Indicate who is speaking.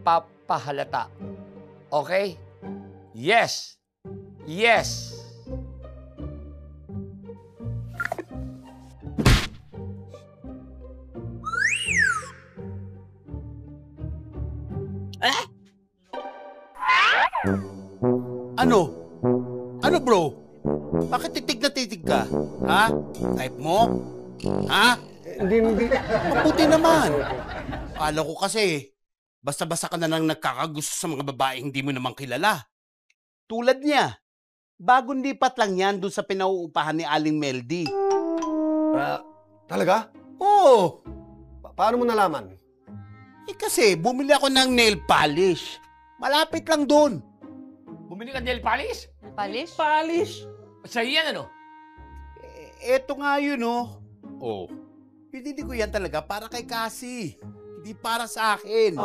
Speaker 1: nagpapahalata. Okay? Yes. Yes.
Speaker 2: Ano? Ano bro? Bakit titig na titig ka? Ha? Type mo? Ha?
Speaker 3: Hindi.
Speaker 2: Mabuti naman. Akala ko kasi, basta-basta ka na lang nagkakagusto sa mga babae hindi mo naman kilala. Tulad niya, bagong lipat lang yan doon sa pinauupahan ni Aling Meldy.
Speaker 3: Talaga?
Speaker 2: Oo!
Speaker 3: Paano mo nalaman?
Speaker 2: Kasi bumili ako ng nail polish. Malapit lang doon.
Speaker 1: Bumili ka nail polish?
Speaker 4: Polish?
Speaker 2: Polish?
Speaker 1: Sa'yo yan, ano?
Speaker 2: Eto nga yun, oh. Oh. Pinili ko yan talaga para kay Cassie. Hindi para sa akin.